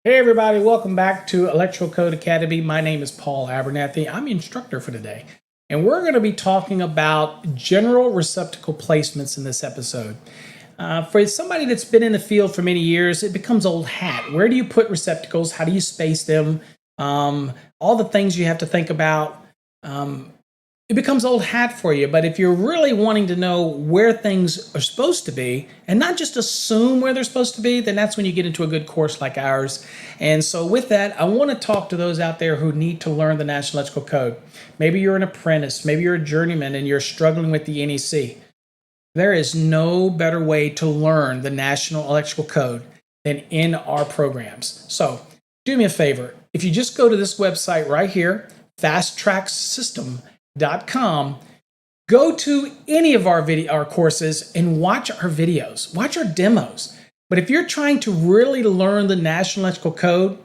Hey everybody, welcome back to Electrical Code Academy. My name is Paul Abernathy. I'm your instructor for today. And we're going to be talking about general receptacle placements in this episode. For somebody that's been in the field for many years, it becomes old hat. Where do you put receptacles? How do you space them? All the things you have to think about. It becomes old hat for you. But if you're really wanting to know where things are supposed to be and not just assume where they're supposed to be, then that's when you get into a good course like ours. And so with that, I want to talk to those out there who need to learn the National Electrical Code. Maybe you're an apprentice, maybe you're a journeyman and you're struggling with the NEC. There is no better way to learn the National Electrical Code than in our programs. So do me a favor. If you just go to this website right here, fasttracksystem.com, go to any of our courses and watch our videos, watch our demos. But if you're trying to really learn the National Electrical Code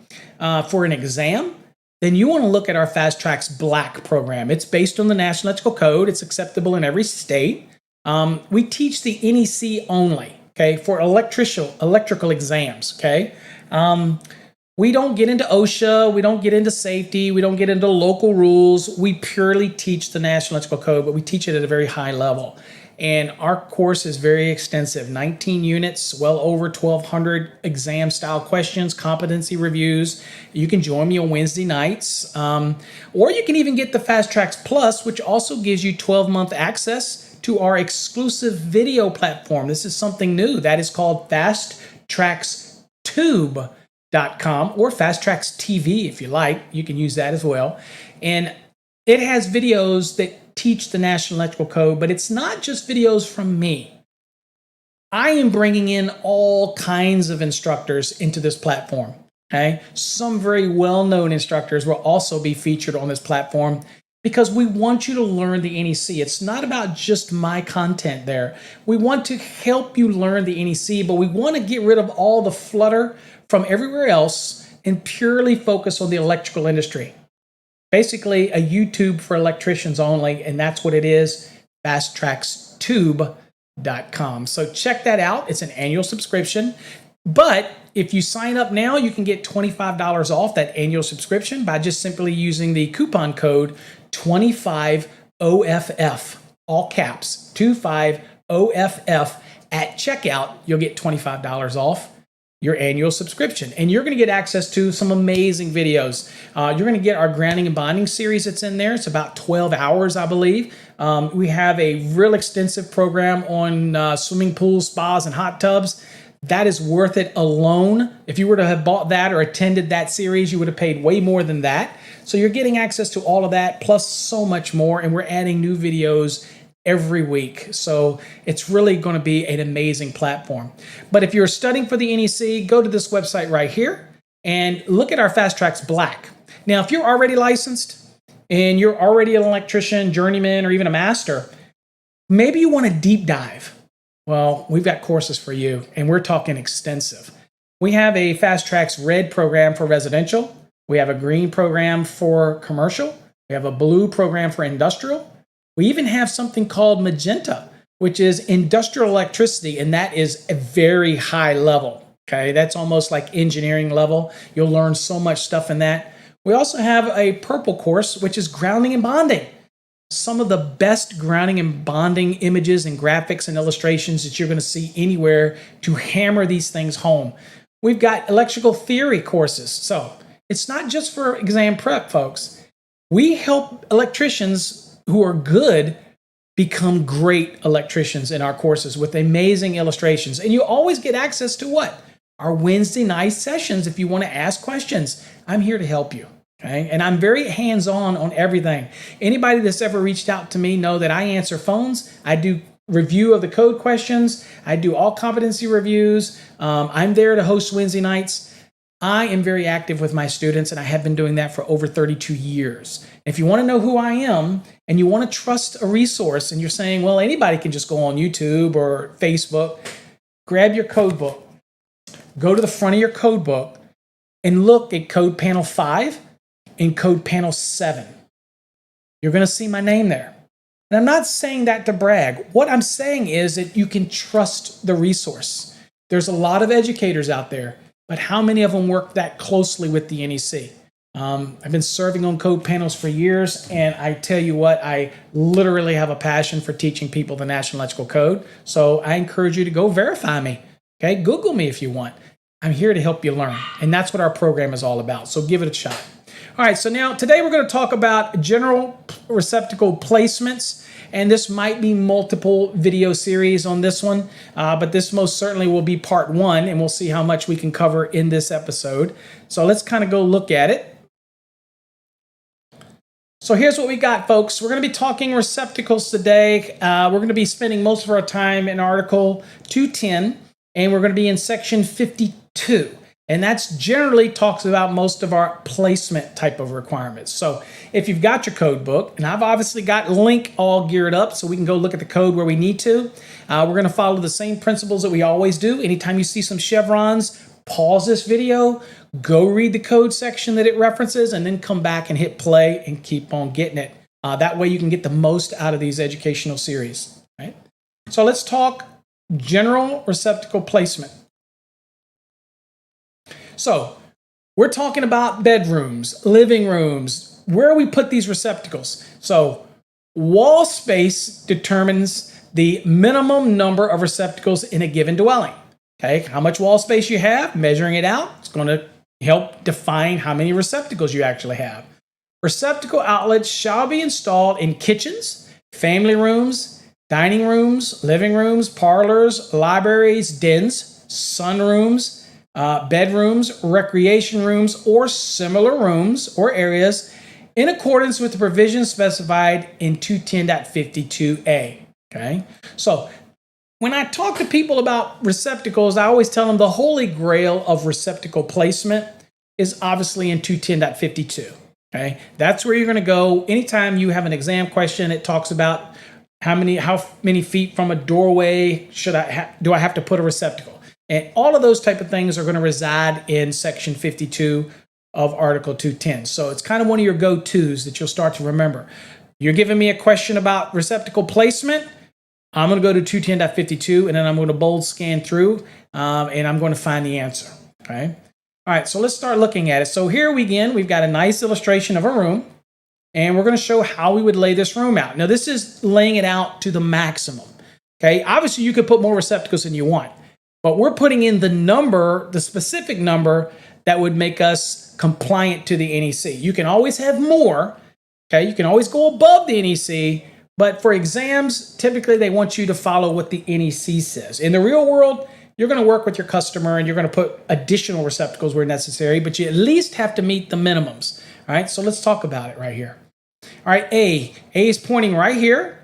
for an exam, then you want to look at our Fast Tracks Black program. It's based on the National Electrical Code. It's acceptable in every state. We teach the NEC only, okay, for electrical exams, okay? We don't get into OSHA, we don't get into safety, we don't get into local rules. We purely teach the National Electrical Code, but we teach it at a very high level. And our course is very extensive, 19 units, well over 1,200 exam-style questions, competency reviews. You can join me on Wednesday nights, or you can even get the Fast Tracks Plus, which also gives you 12-month access to our exclusive video platform. This is something new. That is called FastTracksTube.com or Fast Tracks TV if you like. You can use that as well. And it has videos that teach the National Electrical Code, but it's not just videos from me. I am bringing in all kinds of instructors into this platform. Okay? Some very well-known instructors will also be featured on this platform because we want you to learn the NEC. It's not about just my content there. We want to help you learn the NEC, but we want to get rid of all the flutter from everywhere else and purely focus on the electrical industry. Basically, a YouTube for electricians only, and that's what it is, fasttrackstube.com. So check that out. It's an annual subscription. But if you sign up now, you can get $25 off that annual subscription by just simply using the coupon code 25OFF, all caps, 25OFF at checkout. You'll get $25 off your annual subscription. And you're going to get access to some amazing videos. You're going to get our grounding and bonding series that's in there. It's about 12 hours, I believe. We have a real extensive program on swimming pools, spas, and hot tubs. That is worth it alone. If you were to have bought that or attended that series, you would have paid way more than that. So you're getting access to all of that, plus so much more. And we're adding new videos every week. So it's really going to be an amazing platform. But if you're studying for the NEC, go to this website right here and look at our Fast Tracks Black. Now, if you're already licensed and you're already an electrician, journeyman, or even a master, maybe you want to deep dive. Well, we've got courses for you, and we're talking extensive. We have a Fast Tracks Red program for residential. We have a green program for commercial. We have a blue program for industrial. We even have something called Magenta, which is industrial electricity, and that is a very high level. Okay, that's almost like engineering level. You'll learn so much stuff in that. We also have a purple course, which is grounding and bonding. Some of the best grounding and bonding images and graphics and illustrations that you're going to see anywhere to hammer these things home. We've got electrical theory courses. So it's not just for exam prep, folks. We help electricians who are good become great electricians in our courses with amazing illustrations. And you always get access to what? Our Wednesday night sessions if you want to ask questions. I'm here to help you. Okay? And I'm very hands-on on everything. Anybody that's ever reached out to me know that I answer phones. I do review of the code questions. I do all competency reviews. I'm there to host Wednesday nights. I am very active with my students, and I have been doing that for over 32 years. If you want to know who I am and you want to trust a resource and you're saying, well, anybody can just go on YouTube or Facebook, grab your code book, go to the front of your code book, and look at code panel 5 and code panel 7. You're going to see my name there. And I'm not saying that to brag. What I'm saying is that you can trust the resource. There's a lot of educators out there. but how many of them work that closely with the NEC? I've been serving on code panels for years, and I tell you what, I literally have a passion for teaching people the National Electrical Code. So I encourage you to go verify me. Okay, Google me if you want. I'm here to help you learn, and that's what our program is all about. So give it a shot. All right, so now today we're going to talk about general receptacle placements, and this might be multiple video series on this one, but this most certainly will be part one, and we'll see how much we can cover in this episode. So let's kind of go look at it. So here's what we got, folks. We're going to be talking receptacles today. We're going to be spending most of our time in Article 210, and we're going to be in Section 52. And that's generally talks about most of our placement type of requirements. So if you've got your code book, and I've obviously got link all geared up so we can go look at the code where we need to. We're going to follow the same principles that we always do. Anytime you see some chevrons, pause this video, go read the code section that it references, and then come back and hit play and keep on getting it. That way you can get the most out of these educational series. Right? So let's talk general receptacle placement. So we're talking about bedrooms, living rooms, where we put these receptacles. So wall space determines the minimum number of receptacles in a given dwelling. Okay, how much wall space you have, measuring it out, it's going to help define how many receptacles you actually have. Receptacle outlets shall be installed in kitchens, family rooms, dining rooms, living rooms, parlors, libraries, dens, sunrooms, bedrooms, recreation rooms, or similar rooms or areas in accordance with the provisions specified in 210.52a. Okay, so when I talk to people about receptacles, I always tell them the holy grail of receptacle placement is obviously in 210.52. Okay, that's where you're going to go anytime you have an exam question. It talks about how many feet from a doorway do I have to put a receptacle. And all of those type of things are going to reside in Section 52 of Article 210. So it's kind of one of your go-tos that you'll start to remember. You're giving me a question about receptacle placement. I'm going to go to 210.52, and then I'm going to bold scan through, and I'm going to find the answer. Okay. All right, so let's start looking at it. So here we've got a nice illustration of a room, and we're going to show how we would lay this room out. Now, this is laying it out to the maximum. Okay, obviously you could put more receptacles than you want, but we're putting in the specific number that would make us compliant to the NEC. You can always have more. Okay, you can always go above the NEC, but for exams, typically they want you to follow what the NEC says. In the real world, you're going to work with your customer and you're going to put additional receptacles where necessary, but you at least have to meet the minimums. All right, so let's talk about it right here. All right, A is pointing right here.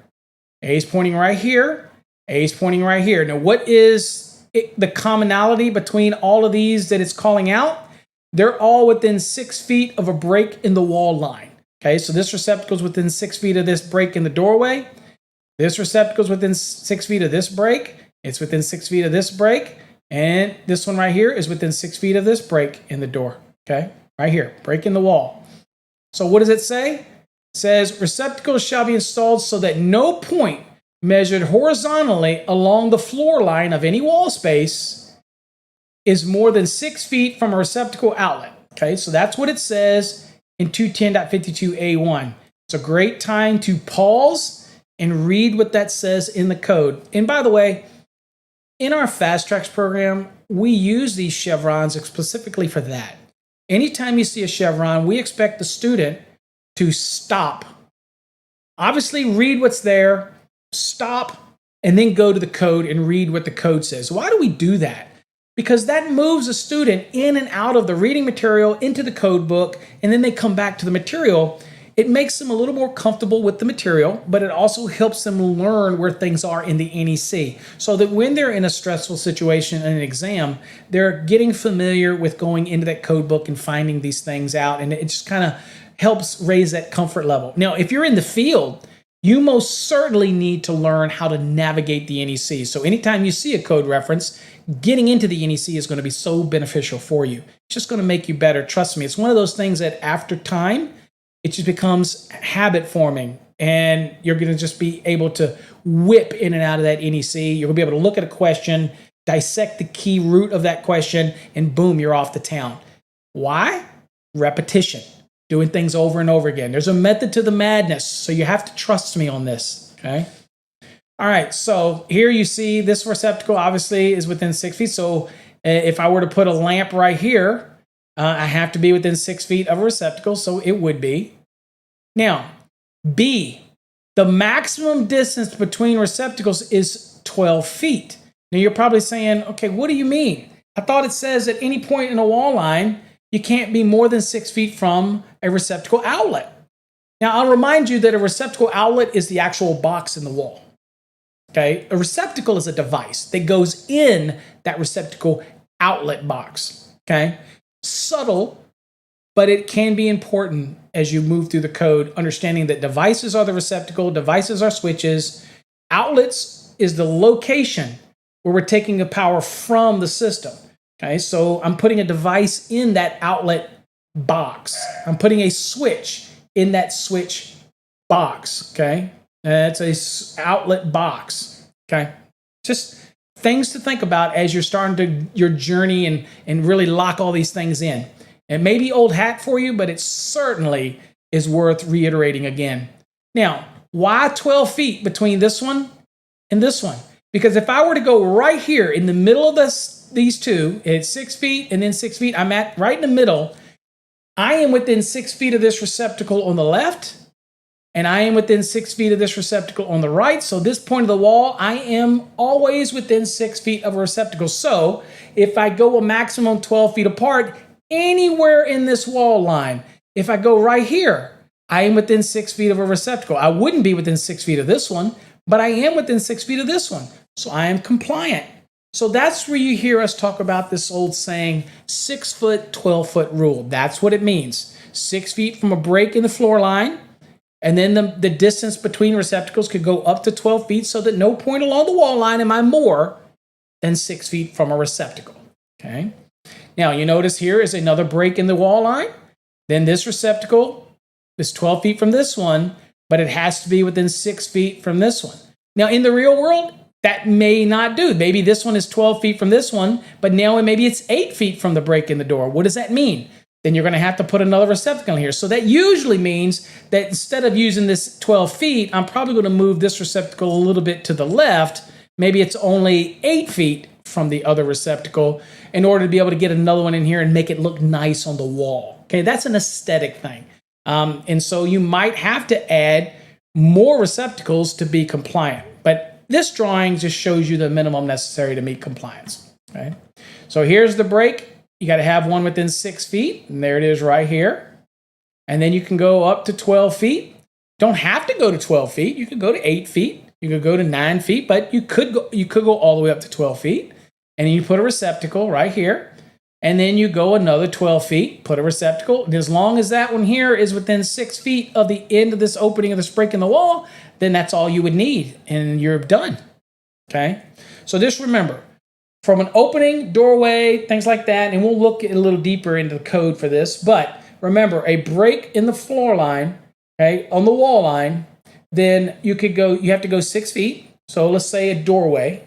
A is pointing right here. A is pointing right here. Now, what is the commonality between all of these that it's calling out? They're all within 6 feet of a break in the wall line. Okay, so this receptacle is within 6 feet of this break in the doorway. This receptacle is within 6 feet of this break. It's within 6 feet of this break. And this one right here is within 6 feet of this break in the door. Okay, right here, break in the wall. So what does it say? It says receptacles shall be installed so that no point measured horizontally along the floor line of any wall space is more than 6 feet from a receptacle outlet. Okay, so that's what it says in 210.52a1. It's a great time to pause and read what that says in the code. And by the way, in our Fast Tracks program, we use these chevrons specifically for that. Anytime you see a chevron, we expect the student to stop. Obviously, read what's there, stop, and then go to the code and read what the code says. Why do we do that? Because that moves a student in and out of the reading material into the code book, and then they come back to the material. It makes them a little more comfortable with the material, but it also helps them learn where things are in the NEC, so that when they're in a stressful situation in an exam, they're getting familiar with going into that code book and finding these things out, and it just kind of helps raise that comfort level. Now, if you're in the field, you most certainly need to learn how to navigate the NEC. So anytime you see a code reference, getting into the NEC is going to be so beneficial for you. It's just going to make you better. Trust me, it's one of those things that after time, it just becomes habit forming, and you're going to just be able to whip in and out of that NEC. You're going to be able to look at a question dissect the key root of that question, and boom, you're off the town. Why? Repetition, doing things over and over again. There's a method to the madness, so you have to trust me on this, okay? All right, so here you see this receptacle obviously is within 6 feet. So if I were to put a lamp right here, I have to be within 6 feet of a receptacle, so it would be. Now, B, the maximum distance between receptacles is 12 feet. Now you're probably saying, okay, what do you mean? I thought it says at any point in a wall line, you can't be more than 6 feet from a receptacle outlet. Now I'll remind you that a receptacle outlet is the actual box in the wall. Okay, a receptacle is a device that goes in that receptacle outlet box. Okay, subtle, but it can be important as you move through the code, understanding that devices are the receptacle, devices are switches, outlets is the location where we're taking the power from the system. Okay, so I'm putting a device in that outlet box. I'm putting a switch in that switch box. Okay, it's a outlet box. Okay, just things to think about as you're starting to your journey and really lock all these things in. It may be old hat for you, but it certainly is worth reiterating again. Now, why 12 feet between this one and this one? Because if I were to go right here in the middle of these two, it's 6 feet and then 6 feet, I'm at right in the middle. I am within 6 feet of this receptacle on the left, and I am within 6 feet of this receptacle on the right. So this point of the wall, I am always within 6 feet of a receptacle. So if I go a maximum 12 feet apart, anywhere in this wall line, if I go right here, I am within 6 feet of a receptacle. I wouldn't be within 6 feet of this one, but I am within 6 feet of this one. So I am compliant. So that's where you hear us talk about this old saying, 6 foot, 12 foot rule. That's what it means. 6 feet from a break in the floor line, and then the distance between receptacles could go up to 12 feet so that no point along the wall line am I more than 6 feet from a receptacle. Okay. Now you notice here is another break in the wall line. Then this receptacle is 12 feet from this one, but it has to be within 6 feet from this one. Now in the real world, that may not do. Maybe this one is 12 feet from this one, but now maybe it's 8 feet from the break in the door. What does that mean? Then you're going to have to put another receptacle in here. So that usually means that instead of using this 12 feet, I'm probably going to move this receptacle a little bit to the left. Maybe it's only 8 feet from the other receptacle in order to be able to get another one in here and make it look nice on the wall. Okay, that's an aesthetic thing. And so you might have to add more receptacles to be compliant. But this drawing just shows you the minimum necessary to meet compliance. Okay, so here's the break. You got to have one within 6 feet, and there it is right here. And then you can go up to 12 feet. Don't have to go to 12 feet. You could go to 8 feet. You could go to 9 feet, but you could go all the way up to 12 feet. And then you put a receptacle right here. And then you go another 12 feet, put a receptacle. And as long as that one here is within 6 feet of the end of this opening of this break in the wall, then that's all you would need, and you're done. Okay? So just remember, from an opening, doorway, things like that, and we'll look a little deeper into the code for this, but remember, a break in the floor line, okay, on the wall line, then you have to go 6 feet. So let's say a doorway,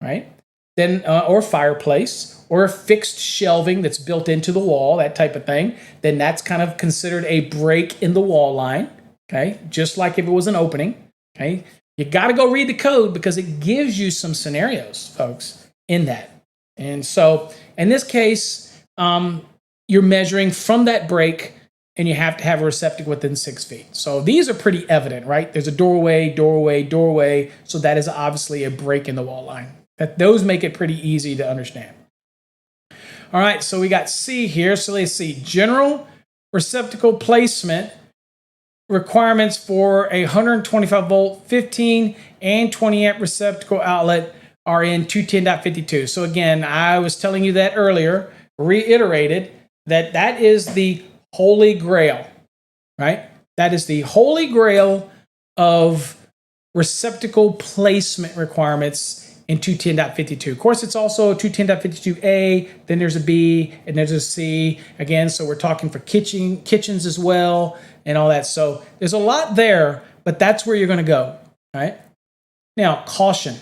right? Then, or fireplace, or a fixed shelving that's built into the wall, that type of thing. Then that's kind of considered a break in the wall line, okay? Just like if it was an opening, okay? You got to go read the code because it gives you some scenarios, folks, in that. And so in this case, you're measuring from that break, and you have to have a receptacle within 6 feet. So these are pretty evident, right? There's a doorway, doorway, doorway. So that is obviously a break in the wall line. Those make it pretty easy to understand. All right, so we got C here. So let's see. General receptacle placement requirements for a 125 volt, 15 and 20 amp receptacle outlet are in 210.52. So again, I was telling you that earlier, reiterated that is the holy grail, right? That is the holy grail of receptacle placement requirements in 210.52. Of course, it's also 210.52a, then there's a B, and there's a C. Again, so we're talking for kitchens as well, and all that. So there's a lot there, but that's where you're going to go, right? Now, caution.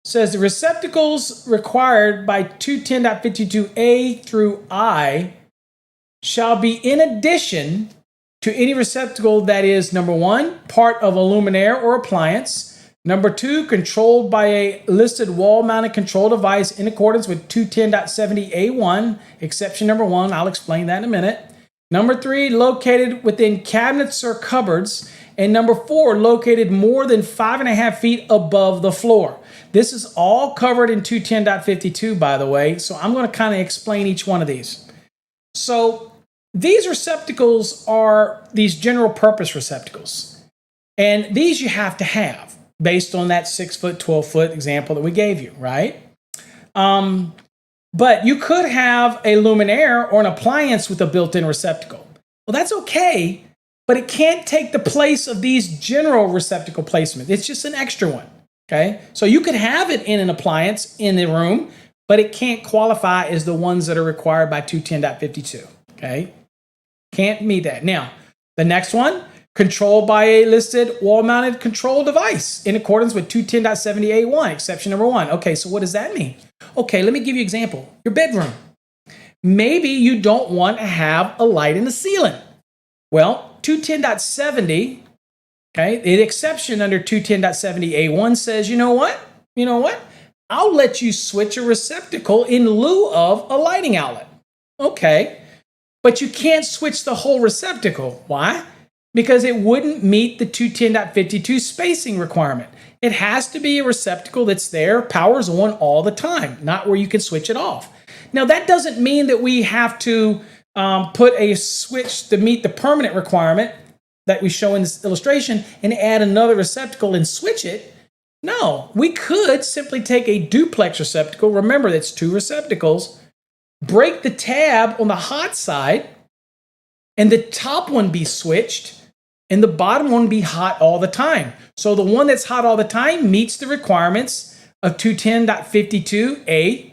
says the receptacles required by 210.52a through I shall be in addition to any receptacle that is, number one, part of a luminaire or appliance. Number two, controlled by a listed wall-mounted control device in accordance with 210.70a1, exception number one. I'll explain that in a minute. Number three, located within cabinets or cupboards. And number four, located more than 5.5 feet above the floor. This is all covered in 210.52, by the way, so I'm going to kind of explain each one of these. So these receptacles are these general purpose receptacles. And these you have to have based on that 6 foot, 12 foot example that we gave you, right? But you could have a luminaire or an appliance with a built-in receptacle. Well, that's okay, but it can't take the place of these general receptacle placement. It's just an extra one, okay? So you could have it in an appliance in the room, but it can't qualify as the ones that are required by 210.52, okay? Can't meet that. Now, the next one, controlled by a listed wall-mounted control device in accordance with 210.70a1, exception number one. Okay, so what does that mean? Okay, let me give you an example. Your bedroom. Maybe you don't want to have a light in the ceiling. Well, 210.70, okay, the exception under 210.70a1 says, you know what? I'll let you switch a receptacle in lieu of a lighting outlet. Okay, but you can't switch the whole receptacle. Why? Because it wouldn't meet the 210.52 spacing requirement. It has to be a receptacle that's there, powers on all the time, not where you can switch it off. Now, that doesn't mean that we have to put a switch to meet the permanent requirement that we show in this illustration and add another receptacle and switch it. No, we could simply take a duplex receptacle. Remember, that's two receptacles. Break the tab on the hot side, and the top one be switched, and the bottom one be hot all the time. So the one that's hot all the time meets the requirements of 210.52a,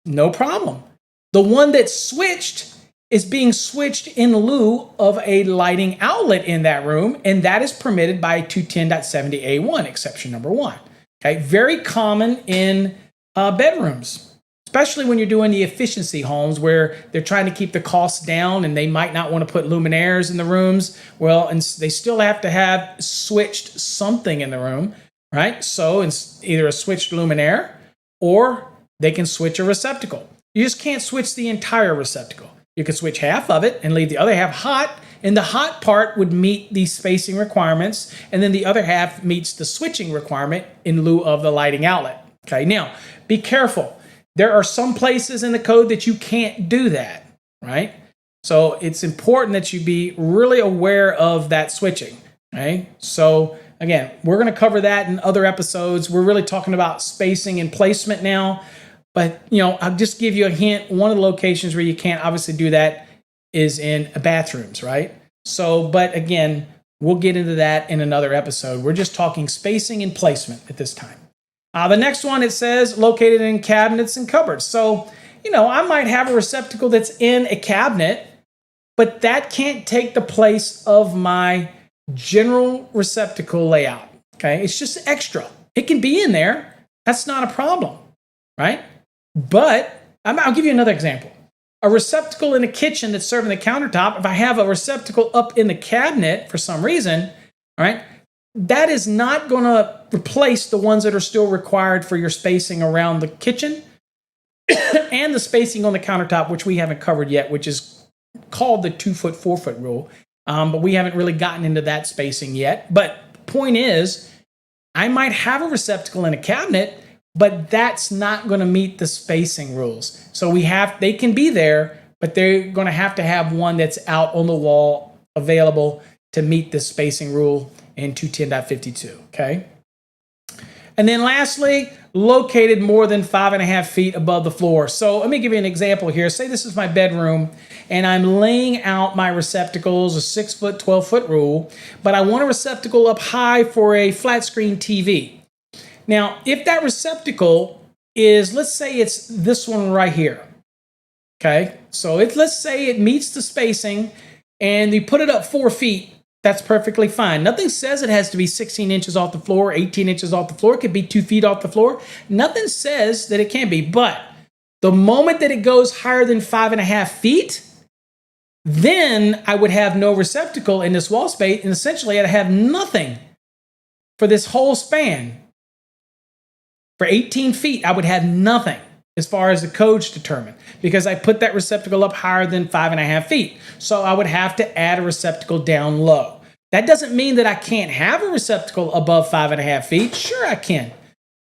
no problem. The one that's switched is being switched in lieu of a lighting outlet in that room, and that is permitted by 210.70a1, exception number one. Okay, very common in bedrooms, especially when you're doing the efficiency homes where they're trying to keep the costs down and they might not want to put luminaires in the rooms. Well, and they still have to have switched something in the room, right? So it's either a switched luminaire or they can switch a receptacle. You just can't switch the entire receptacle. You can switch half of it and leave the other half hot, and the hot part would meet the spacing requirements, and then the other half meets the switching requirement in lieu of the lighting outlet. Okay, now be careful. There are some places in the code that you can't do that, right? So it's important that you be really aware of that switching, okay? So again, we're going to cover that in other episodes. We're really talking about spacing and placement now, but I'll just give you a hint. One of the locations where you can't obviously do that is in bathrooms, right? So, but again, we'll get into that in another episode. We're just talking spacing and placement at this time. The next one, it says located in cabinets and cupboards. So, I might have a receptacle that's in a cabinet, but that can't take the place of my general receptacle layout. Okay, it's just extra. It can be in there. That's not a problem, right? But I'll give you another example. A receptacle in a kitchen that's serving the countertop, if I have a receptacle up in the cabinet for some reason, all right, that is not going to replace the ones that are still required for your spacing around the kitchen and the spacing on the countertop, which we haven't covered yet, which is called the 2 foot, 4 foot rule. But we haven't really gotten into that spacing yet. But the point is, I might have a receptacle in a cabinet, but that's not going to meet the spacing rules. So they can be there, but they're going to have one that's out on the wall available to meet the spacing rule in 210.52, okay? And then lastly, located more than 5.5 feet above the floor. So let me give you an example here. Say this is my bedroom, and I'm laying out my receptacles, a 6 foot, 12 foot rule, but I want a receptacle up high for a flat screen TV. Now, if that receptacle is, let's say it's this one right here, okay? So let's say it meets the spacing, and you put it up 4 feet, That's perfectly fine. Nothing says it has to be 16 inches off the floor, 18 inches off the floor. It could be 2 feet off the floor. Nothing says that it can be. But the moment that it goes higher than 5.5 feet, then I would have no receptacle in this wall space, and essentially I'd have nothing for this whole span. For 18 feet, I would have nothing as far as the codes determine, because I put that receptacle up higher than 5.5 feet. So I would have to add a receptacle down low. That doesn't mean that I can't have a receptacle above 5.5 feet. Sure, I can.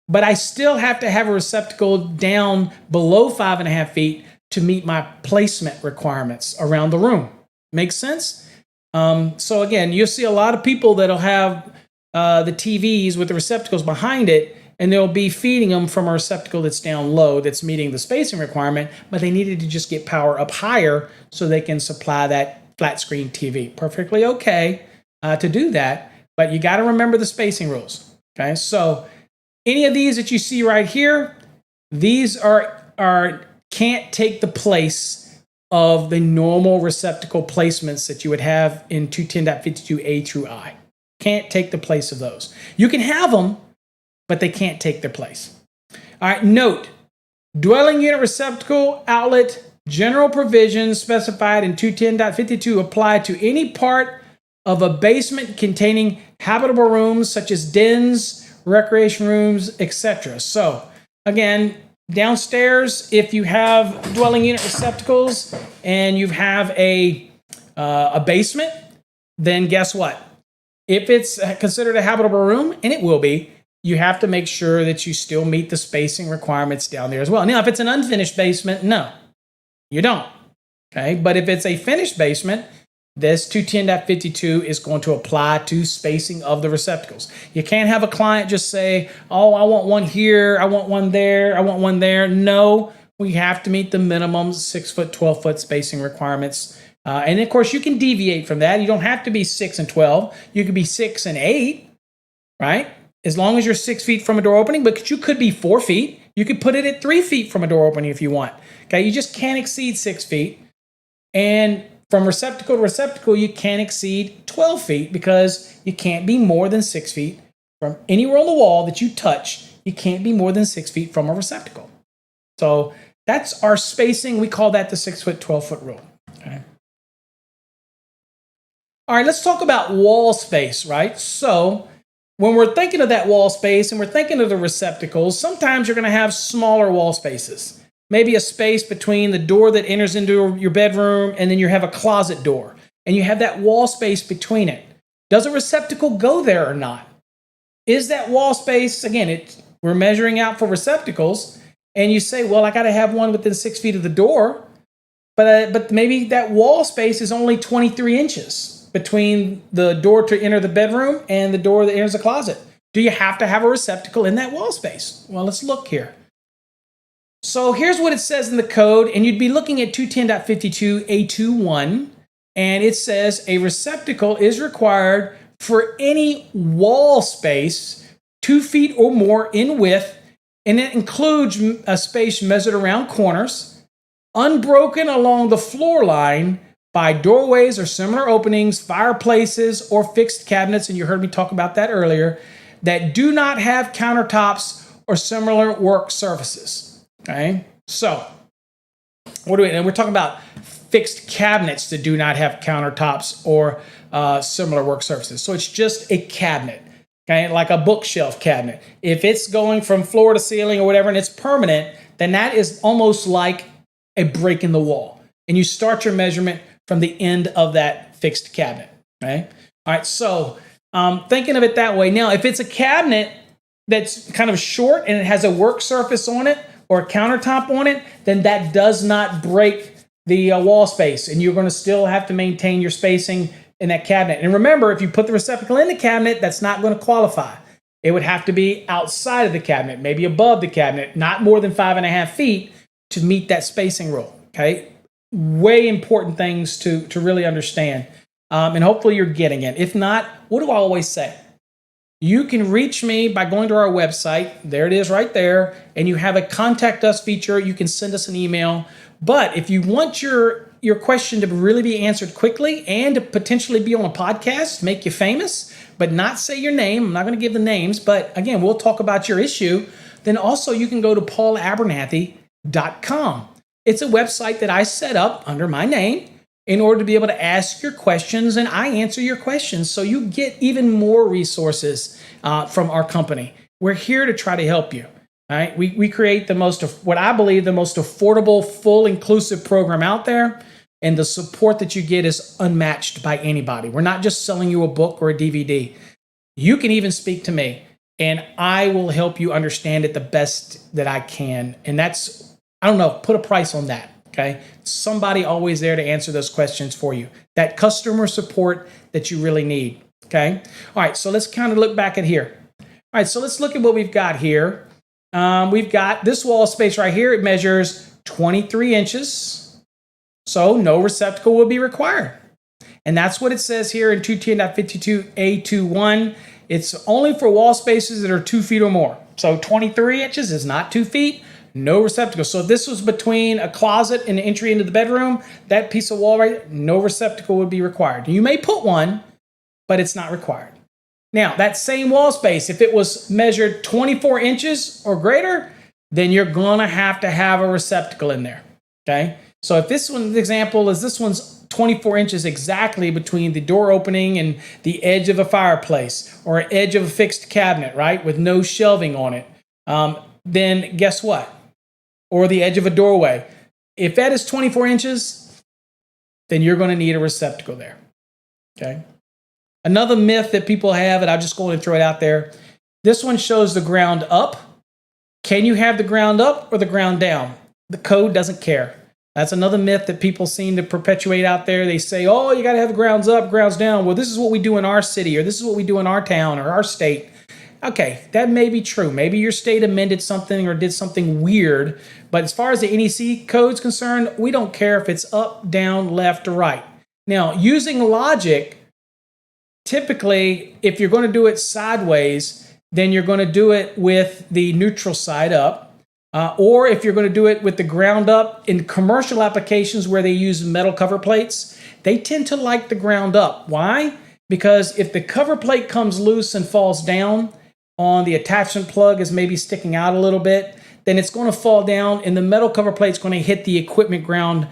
But I still have to have a receptacle down below 5.5 feet to meet my placement requirements around the room. Makes sense? So again, you'll see a lot of people that'll have the TVs with the receptacles behind it, and they'll be feeding them from a receptacle that's down low that's meeting the spacing requirement, but they needed to just get power up higher so they can supply that flat screen TV. Perfectly okay to do that, but you got to remember the spacing rules. Okay, so any of these that you see right here, these are can't take the place of the normal receptacle placements that you would have in 210.52a through I. Can't take the place of those. You can have them, but they can't take their place. All right, note, dwelling unit receptacle outlet general provisions specified in 210.52 apply to any part of a basement containing habitable rooms such as dens, recreation rooms, etc. So again, downstairs, if you have dwelling unit receptacles and you have a basement, then guess what? If it's considered a habitable room, and it will be, you have to make sure that you still meet the spacing requirements down there as well. Now, if it's an unfinished basement, no, you don't. Okay, but if it's a finished basement, this 210.52 is going to apply to spacing of the receptacles. You can't have a client just say, oh, I want one here, I want one there, I want one there. No, we have to meet the minimum 6 foot, 12 foot spacing requirements. And of course, you can deviate from that. You don't have to be 6 and 12. You could be 6 and 8, right? As long as you're 6 feet from a door opening, but you could be 4 feet. You could put it at 3 feet from a door opening if you want. Okay, you just can't exceed 6 feet. And from receptacle to receptacle, you can't exceed 12 feet because you can't be more than 6 feet from anywhere on the wall that you touch. You can't be more than 6 feet from a receptacle. So that's our spacing. We call that the 6 foot, 12 foot rule. Okay. All right, let's talk about wall space, right? So when we're thinking of that wall space and we're thinking of the receptacles, sometimes you're going to have smaller wall spaces. Maybe a space between the door that enters into your bedroom and then you have a closet door and you have that wall space between it. Does a receptacle go there or not? Is that wall space, again, we're measuring out for receptacles, and you say, well, I got to have one within 6 feet of the door, but maybe that wall space is only 23 inches between the door to enter the bedroom and the door that enters the closet. Do you have to have a receptacle in that wall space? Well, let's look here. So here's what it says in the code, and you'd be looking at 210.52A21, and it says a receptacle is required for any wall space 2 feet or more in width, and it includes a space measured around corners, unbroken along the floor line by doorways or similar openings, fireplaces, or fixed cabinets, and you heard me talk about that earlier, that do not have countertops or similar work surfaces. Okay, so what do we? And we're talking about fixed cabinets that do not have countertops or similar work surfaces. So it's just a cabinet, okay, like a bookshelf cabinet. If it's going from floor to ceiling or whatever, and it's permanent, then that is almost like a break in the wall, and you start your measurement from the end of that fixed cabinet. Okay, all right. So thinking of it that way. Now, if it's a cabinet that's kind of short and it has a work surface on it or a countertop on it, then that does not break the wall space, and you're going to still have to maintain your spacing in that cabinet. And remember, if you put the receptacle in the cabinet, that's not going to qualify. It would have to be outside of the cabinet, maybe above the cabinet, not more than 5.5 feet to meet that spacing rule. Okay, way important things to really understand, and hopefully you're getting it. If not, what do I always say? You can reach me by going to our website. There it is right there. And you have a contact us feature. You can send us an email. But if you want your your question to really be answered quickly and to potentially be on a podcast, make you famous, but not say your name. I'm not going to give the names, but again, we'll talk about your issue. Then also you can go to paulabernathy.com. It's a website that I set up under my name in order to be able to ask your questions, and I answer your questions. So you get even more resources from our company. We're here to try to help you. All right. We create the most, what I believe, the most affordable, full inclusive program out there. And the support that you get is unmatched by anybody. We're not just selling you a book or a DVD. You can even speak to me and I will help you understand it the best that I can. And that's, I don't know, put a price on that. Okay. Somebody always there to answer those questions for you. That customer support that you really need. Okay. All right. So let's kind of look back at here. All right. So let's look at what we've got here. We've got this wall space right here. It measures 23 inches. So no receptacle will be required. And that's what it says here in 210.52A21. It's only for wall spaces that are 2 feet or more. So 23 inches is not 2 feet. No receptacle. So if this was between a closet and an entry into the bedroom, that piece of wall right, no receptacle would be required. You may put one, but it's not required. Now, that same wall space, if it was measured 24 inches or greater, then you're going to have a receptacle in there. Okay? So if this one's example is this one's 24 inches exactly between the door opening and the edge of a fireplace or an edge of a fixed cabinet, right, with no shelving on it, then guess what? Or the edge of a doorway. If that is 24 inches, then you're going to need a receptacle there. Okay? Another myth that people have, and I'll just go and throw it out there. This one shows the ground up. Can you have the ground up or the ground down? The code doesn't care. That's another myth that people seem to perpetuate out there. They say, oh, you got to have grounds up, grounds down. Well, this is what we do in our city, or this is what we do in our town or our state. Okay, that may be true. Maybe your state amended something or did something weird. But as far as the NEC code is concerned, we don't care if it's up, down, left, or right. Now, using logic, typically, if you're going to do it sideways, then you're going to do it with the neutral side up. Or if you're going to do it with the ground up, in commercial applications where they use metal cover plates, they tend to like the ground up. Why? Because if the cover plate comes loose and falls down on the attachment plug is maybe sticking out a little bit, then it's going to fall down and the metal cover plate's going to hit the equipment ground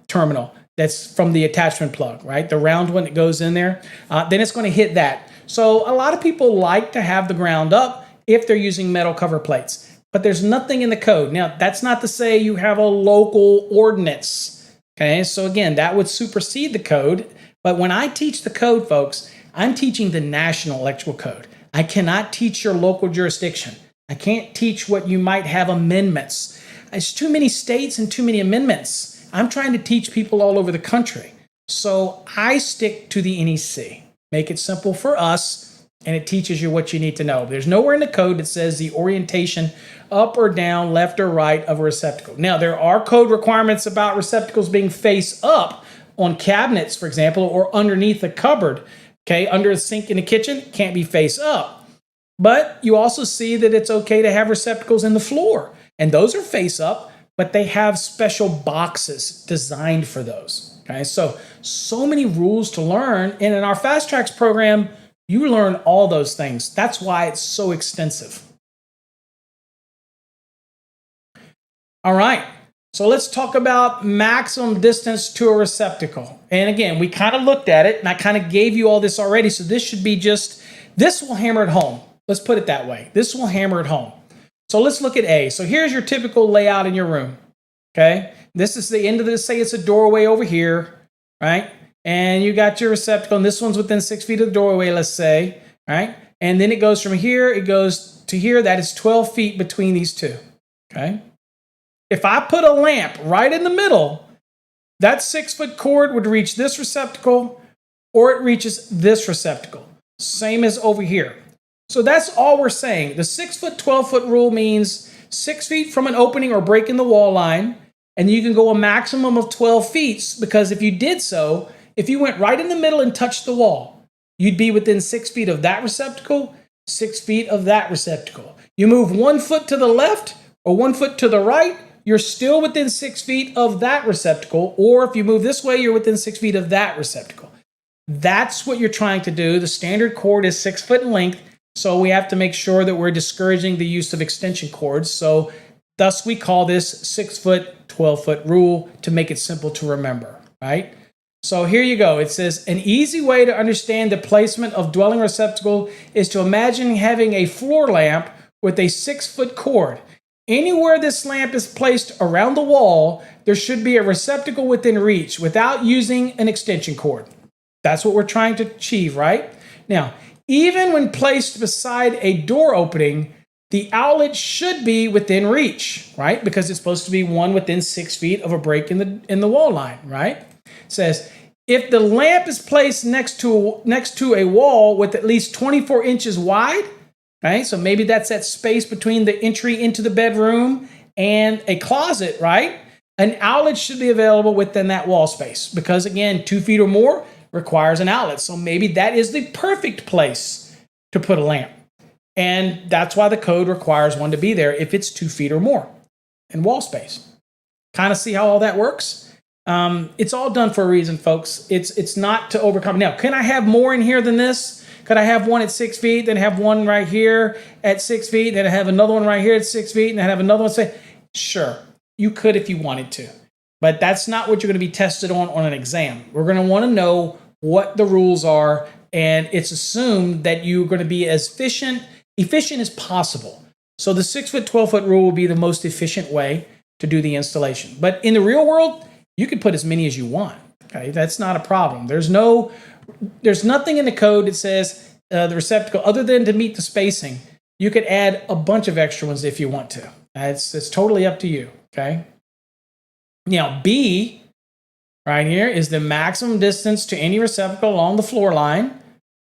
terminal. That's from the attachment plug, right? The round one that goes in there. Then it's going to hit that. So a lot of people like to have the ground up if they're using metal cover plates. But there's nothing in the code. Now, that's not to say you have a local ordinance. Okay, so again, that would supersede the code. But when I teach the code, folks, I'm teaching the national electrical code. I cannot teach your local jurisdiction. I can't teach what you might have amendments. It's too many states and too many amendments. I'm trying to teach people all over the country. So I stick to the NEC. Make it simple for us, and it teaches you what you need to know. There's nowhere in the code that says the orientation up or down, left or right of a receptacle. Now, there are code requirements about receptacles being face up on cabinets, for example, or underneath a cupboard. Okay, under a sink in the kitchen, can't be face up. But you also see that it's okay to have receptacles in the floor. And those are face up, but they have special boxes designed for those. Okay, so many rules to learn. And in our Fast Tracks program, you learn all those things. That's why it's so extensive. All right, so let's talk about maximum distance to a receptacle. And again, we kind of looked at it, and I kind of gave you all this already, so this should be just, this will hammer it home. Let's put it that way. This will hammer it home. So let's look at A. So here's your typical layout in your room, okay? This is the end of this, say it's a doorway over here, right? And you got your receptacle, and this one's within 6 feet of the doorway, let's say, right? And then it goes from here, it goes to here, that is 12 feet between these two, okay? If I put a lamp right in the middle, that 6-foot cord would reach this receptacle or it reaches this receptacle. Same as over here. So that's all we're saying. The 6-foot, 12-foot rule means 6 feet from an opening or break in the wall line, and you can go a maximum of 12 feet because if you did so, if you went right in the middle and touched the wall, you'd be within 6 feet of that receptacle, 6 feet of that receptacle. You move 1 foot to the left or 1 foot to the right, you're still within 6 feet of that receptacle, or if you move this way, you're within 6 feet of that receptacle. That's what you're trying to do. The standard cord is 6 foot in length, so we have to make sure that we're discouraging the use of extension cords. So thus we call this 6 foot, 12 foot rule to make it simple to remember, right? So here you go. It says, an easy way to understand the placement of dwelling receptacle is to imagine having a floor lamp with a 6 foot cord. Anywhere this lamp is placed around the wall, there should be a receptacle within reach without using an extension cord. That's what we're trying to achieve, right? Now, even when placed beside a door opening, the outlet should be within reach, right? Because it's supposed to be one within 6 feet of a break in the wall line, right? It says, if the lamp is placed next to a wall with at least 24 inches wide, right? So maybe that's that space between the entry into the bedroom and a closet, right? An outlet should be available within that wall space because, again, 2 feet or more requires an outlet. So maybe that is the perfect place to put a lamp. And that's why the code requires one to be there if it's 2 feet or more in wall space. Kind of see how all that works? It's all done for a reason, folks. It's not to overcome. Now, can I have more in here than this? Could I have one at 6 feet, then have one right here at 6 feet, then I have another one right here at 6 feet, and then have another one say, sure, you could if you wanted to. But that's not what you're going to be tested on an exam. We're going to want to know what the rules are, and it's assumed that you're going to be as efficient as possible. So the 6 foot, 12 foot rule will be the most efficient way to do the installation. But in the real world, you can put as many as you want. Okay, that's not a problem. There's nothing in the code that says the receptacle, other than to meet the spacing. You could add a bunch of extra ones if you want to. It's totally up to you. Okay. Now B, right here, is the maximum distance to any receptacle along the floor line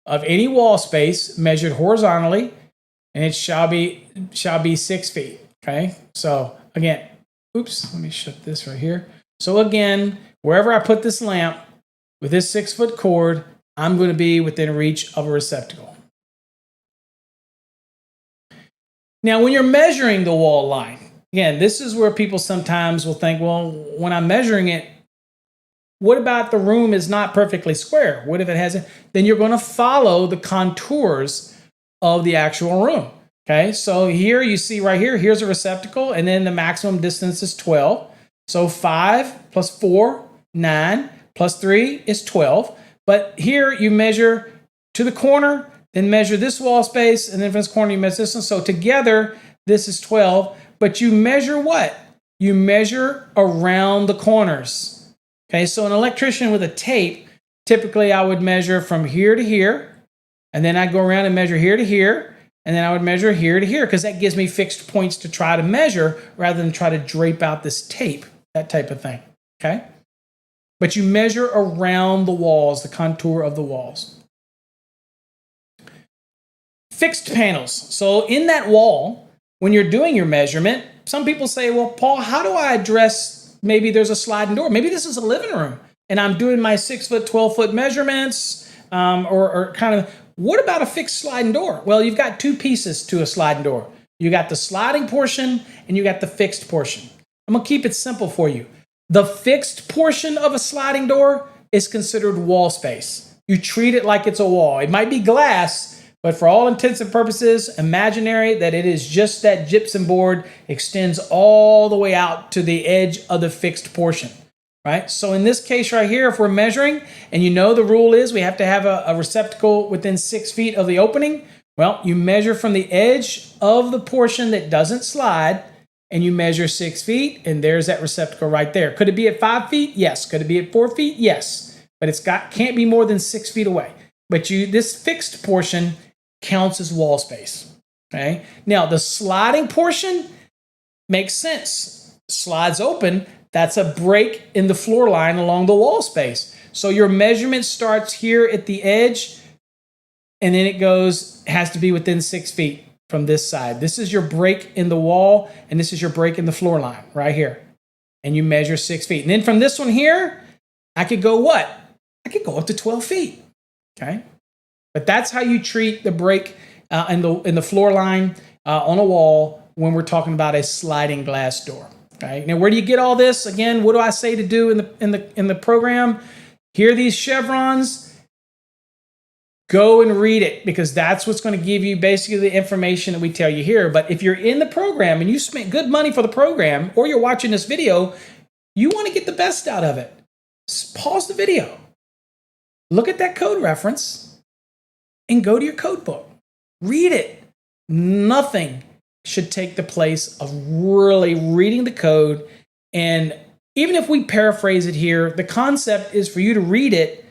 of any wall space measured horizontally, and it shall be 6 feet. Okay. So again, oops, let me shut this right here. So again, wherever I put this lamp with this 6 foot cord, I'm going to be within reach of a receptacle. Now, when you're measuring the wall line, again, this is where people sometimes will think, well, when I'm measuring it, what about the room is not perfectly square? What if it hasn't? Then you're going to follow the contours of the actual room. Okay, so here you see right here, here's a receptacle, and then the maximum distance is 12. So 5 plus 4, 9, plus 3 is 12. But here you measure to the corner, then measure this wall space, and then from this corner you measure this one. So together, this is 12. But you measure what? You measure around the corners. Okay, so an electrician with a tape, typically I would measure from here to here, and then I'd go around and measure here to here, and then I would measure here to here, because that gives me fixed points to try to measure rather than try to drape out this tape. That type of thing, okay? But you measure around the walls, the contour of the walls. Fixed panels. So in that wall, when you're doing your measurement, some people say, well, Paul, how do I address, maybe there's a sliding door. Maybe this is a living room, and I'm doing my 6 foot, 12 foot measurements, or kind of, what about a fixed sliding door? Well, you've got two pieces to a sliding door. You got the sliding portion, and you got the fixed portion. I'm going to keep it simple for you. The fixed portion of a sliding door is considered wall space. You treat it like it's a wall. It might be glass, but for all intents and purposes, imaginary that it is just that gypsum board extends all the way out to the edge of the fixed portion, right? So in this case right here, if we're measuring, and you know the rule is we have to have a receptacle within 6 feet of the opening, well, you measure from the edge of the portion that doesn't slide, and you measure 6 feet, and there's that receptacle right there. Could it be at 5 feet? Yes. Could it be at 4 feet? Yes. But can't be more than 6 feet away. But this fixed portion counts as wall space. Okay. Now the sliding portion makes sense. Slides open. That's a break in the floor line along the wall space. So your measurement starts here at the edge, and then it has to be within 6 feet. From this side. This is your break in the wall, and this is your break in the floor line right here. And you measure 6 feet. And then from this one here, I could go what? I could go up to 12 feet. Okay. But that's how you treat the break in the floor line on a wall when we're talking about a sliding glass door. Okay. Now, where do you get all this? Again, what do I say to do in the program? Here are these chevrons. Go and read it, because that's what's going to give you basically the information that we tell you here. But if you're in the program and you spent good money for the program, or you're watching this video, you want to get the best out of it. Pause the video, look at that code reference, and go to your code book. Read it. Nothing should take the place of really reading the code. And even if we paraphrase it here, the concept is for you to read it,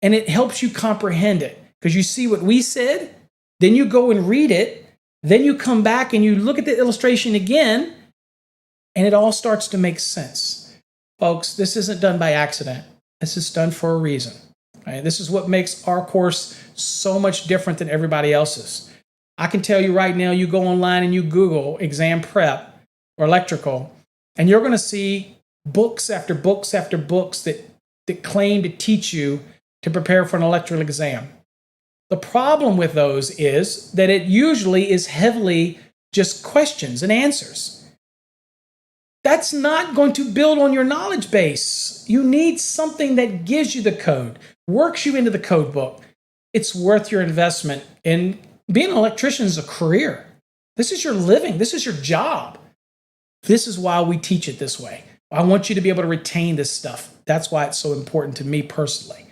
and it helps you comprehend it. Because you see what we said, then you go and read it, then you come back and you look at the illustration again, and it all starts to make sense. Folks, this isn't done by accident. This is done for a reason. Right? This is what makes our course so much different than everybody else's. I can tell you right now, you go online and you Google exam prep or electrical, and you're going to see books after books after books that claim to teach you to prepare for an electrical exam. The problem with those is that it usually is heavily just questions and answers. That's not going to build on your knowledge base. You need something that gives you the code, works you into the code book. It's worth your investment. And being an electrician is a career. This is your living. This is your job. This is why we teach it this way. I want you to be able to retain this stuff. That's why it's so important to me personally.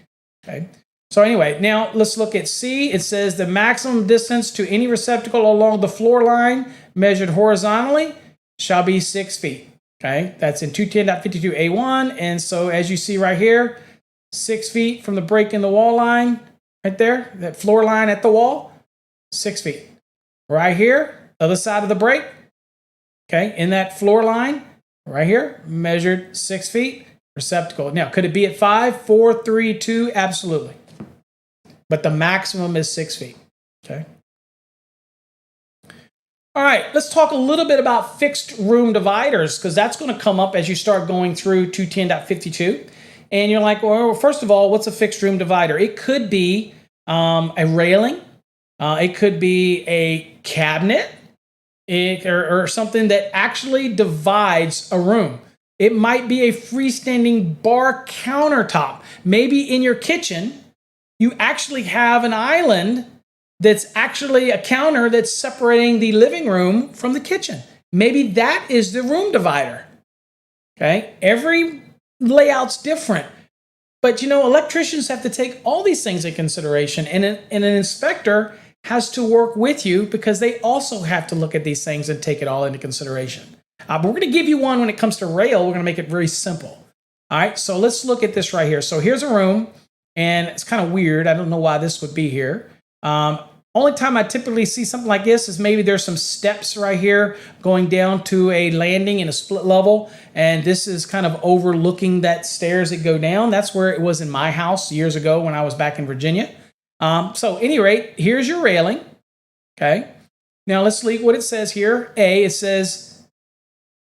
Okay. So anyway, now let's look at C. It says the maximum distance to any receptacle along the floor line measured horizontally shall be 6 feet. Okay, that's in 210.52A1. And so as you see right here, 6 feet from the break in the wall line, right there, that floor line at the wall, 6 feet. Right here, other side of the break, okay, in that floor line, right here, measured 6 feet, receptacle. Now, could it be at 5, 4, 3, 2? Absolutely. But the maximum is 6 feet, okay? All right, let's talk a little bit about fixed room dividers, because that's going to come up as you start going through 210.52. And you're like, well, first of all, what's a fixed room divider? It could be a railing. It could be a cabinet or something that actually divides a room. It might be a freestanding bar countertop. Maybe in your kitchen, you actually have an island that's actually a counter that's separating the living room from the kitchen. Maybe that is the room divider. Okay, every layout's different. But you know, electricians have to take all these things in consideration, and an inspector has to work with you because they also have to look at these things and take it all into consideration. But we're going to give you one when it comes to rail. We're going to make it very simple. All right, so let's look at this right here. So here's a room. And it's kind of weird. I don't know why this would be here. Only time I typically see something like this is maybe there's some steps right here going down to a landing in a split level. And this is kind of overlooking that stairs that go down. That's where it was in my house years ago when I was back in Virginia. So at any rate, here's your railing. Okay. Now let's see what it says here. A, it says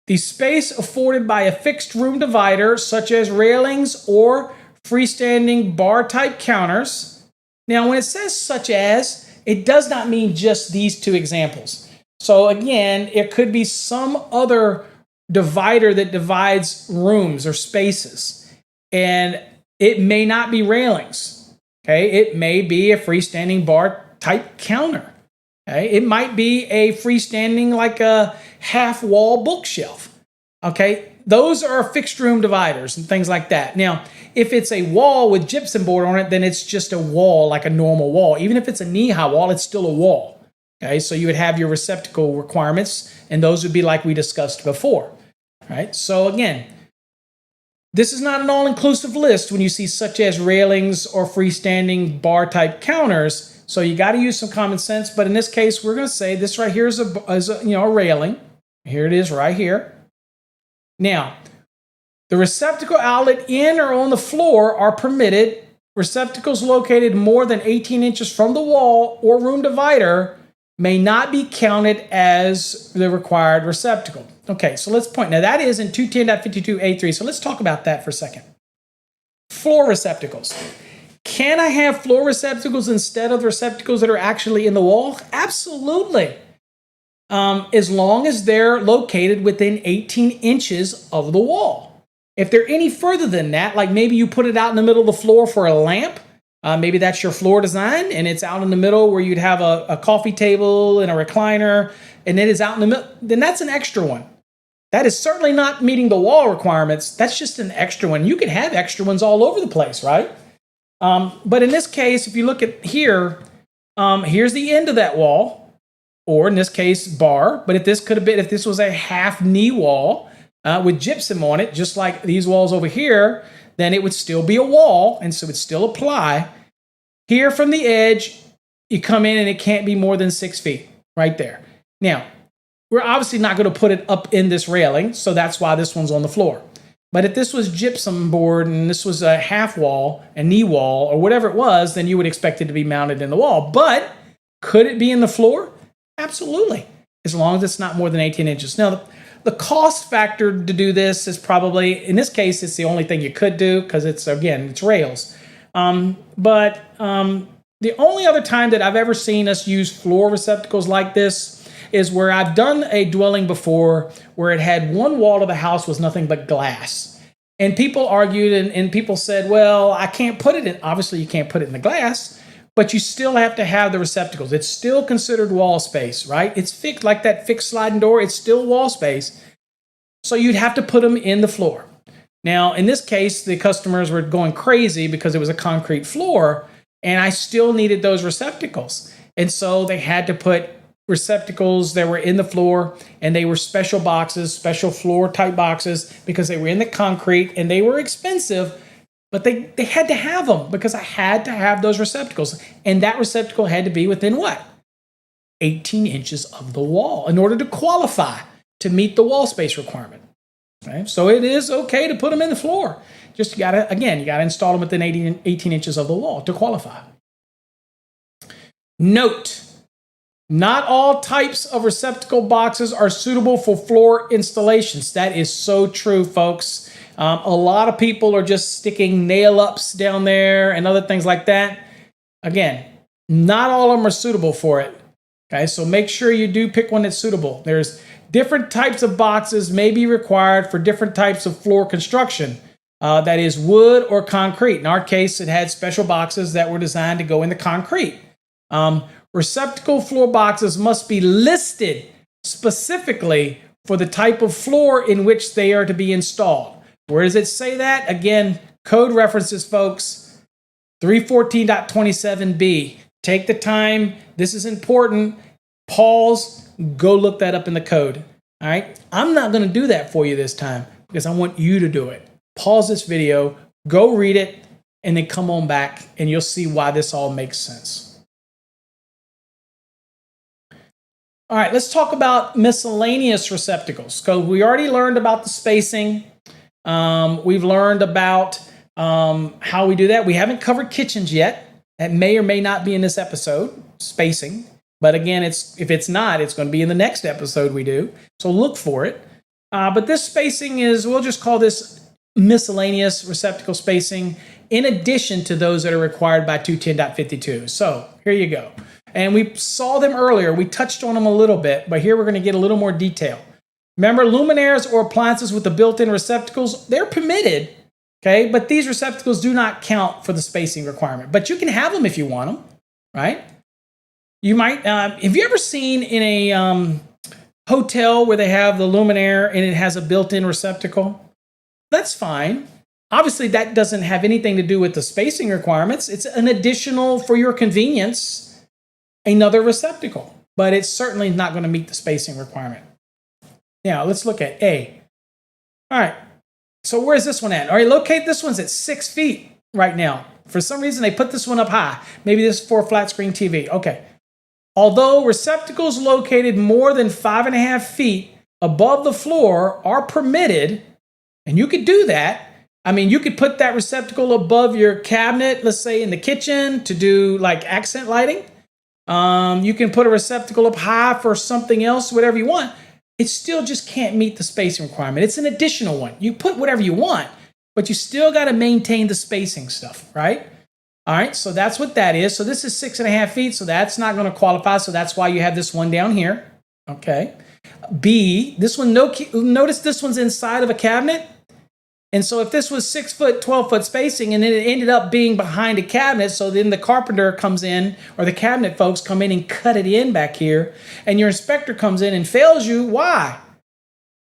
the space afforded by a fixed room divider, such as railings or freestanding bar type counters. Now, when it says such as, it does not mean just these two examples. So again, it could be some other divider that divides rooms or spaces. And it may not be railings. Okay, it may be a freestanding bar type counter. Okay, it might be a freestanding like a half wall bookshelf. Okay, those are fixed room dividers and things like that. Now, if it's a wall with gypsum board on it, then it's just a wall like a normal wall. Even if it's a knee-high wall, it's still a wall. Okay, so you would have your receptacle requirements, and those would be like we discussed before. All right, so again, this is not an all-inclusive list when you see such as railings or freestanding bar-type counters. So you got to use some common sense. But in this case, we're going to say this right here is a railing. Here it is right here. Now, the receptacle outlet in or on the floor are permitted. Receptacles located more than 18 inches from the wall or room divider may not be counted as the required receptacle. Okay, so let's point. Now that is in 210.52A3, so let's talk about that for a second. Floor receptacles. Can I have floor receptacles instead of the receptacles that are actually in the wall? Absolutely. as long as they're located within 18 inches of the wall. If they're any further than that, like maybe you put it out in the middle of the floor for a lamp, maybe that's your floor design and it's out in the middle where you'd have a coffee table and a recliner, and it is out in the middle, then that's an extra one. That is certainly not meeting the wall requirements. That's just an extra one. You can have extra ones all over the place, right? But in this case, if you look at here, here's the end of that wall, or in this case, bar. But if this was a half knee wall with gypsum on it, just like these walls over here, then it would still be a wall, and so it would still apply. Here from the edge, you come in and it can't be more than 6 feet right there. Now, we're obviously not going to put it up in this railing, so that's why this one's on the floor. But if this was gypsum board and this was a half wall, a knee wall, or whatever it was, then you would expect it to be mounted in the wall. But could it be in the floor? Absolutely, as long as it's not more than 18 inches. Now, the cost factor to do this is probably, in this case, it's the only thing you could do because it's rails. But the only other time that I've ever seen us use floor receptacles like this is where I've done a dwelling before where it had one wall of the house was nothing but glass. And people argued and people said, well, I can't put it in. Obviously, you can't put it in the glass, but you still have to have the receptacles. It's still considered wall space, right? It's fixed like that fixed sliding door. It's still wall space. So you'd have to put them in the floor. Now, in this case, the customers were going crazy because it was a concrete floor, and I still needed those receptacles. And so they had to put receptacles that were in the floor, and they were special boxes, special floor type boxes, because they were in the concrete and they were expensive, but they had to have them because I had to have those receptacles. And that receptacle had to be within what? 18 inches of the wall in order to qualify to meet the wall space requirement. Okay? So it is okay to put them in the floor. Just you gotta install them within 18 inches of the wall to qualify. Note, not all types of receptacle boxes are suitable for floor installations. That is so true, folks. A lot of people are just sticking nail-ups down there and other things like that. Again, not all of them are suitable for it. Okay, so make sure you do pick one that's suitable. There's different types of boxes may be required for different types of floor construction. That is wood or concrete. In our case, it had special boxes that were designed to go in the concrete. Receptacle floor boxes must be listed specifically for the type of floor in which they are to be installed. Where does it say that? Again, code references, folks. 314.27b. Take the time. This is important. Pause. Go look that up in the code. All right? I'm not going to do that for you this time because I want you to do it. Pause this video, go read it, and then come on back, and you'll see why this all makes sense. All right, let's talk about miscellaneous receptacles. So we already learned about the spacing. We've learned about how we do that. We haven't covered kitchens yet. That may or may not be in this episode, spacing. But again, if it's not, it's going to be in the next episode we do. So look for it. But this spacing is, we'll just call this miscellaneous receptacle spacing in addition to those that are required by 210.52. So here you go. And we saw them earlier. We touched on them a little bit, but here we're going to get a little more detail. Remember, luminaires or appliances with the built-in receptacles, they're permitted, okay? But these receptacles do not count for the spacing requirement. But you can have them if you want them, right? You might, have you ever seen in a hotel where they have the luminaire and it has a built-in receptacle? That's fine. Obviously, that doesn't have anything to do with the spacing requirements. It's an additional, for your convenience, another receptacle, but it's certainly not going to meet the spacing requirement. Now, let's look at A. All right, so where's this one at? All right, locate this one's at 6 feet right now. For some reason, they put this one up high. Maybe this is for a flat screen TV. Okay. Although receptacles located more than 5.5 feet above the floor are permitted, and you could do that. I mean, you could put that receptacle above your cabinet, let's say in the kitchen, to do like accent lighting. You can put a receptacle up high for something else, whatever you want. It still just can't meet the spacing requirement. It's an additional one. You put whatever you want, but you still got to maintain the spacing stuff, right? All right, so that's what that is. So this is 6.5 feet, so that's not going to qualify. So that's why you have this one down here. Okay. B, this one, notice this one's inside of a cabinet. And so if this was 6 foot, 12 foot spacing, and then it ended up being behind a cabinet, so then the carpenter comes in, or the cabinet folks come in and cut it in back here, and your inspector comes in and fails you, why?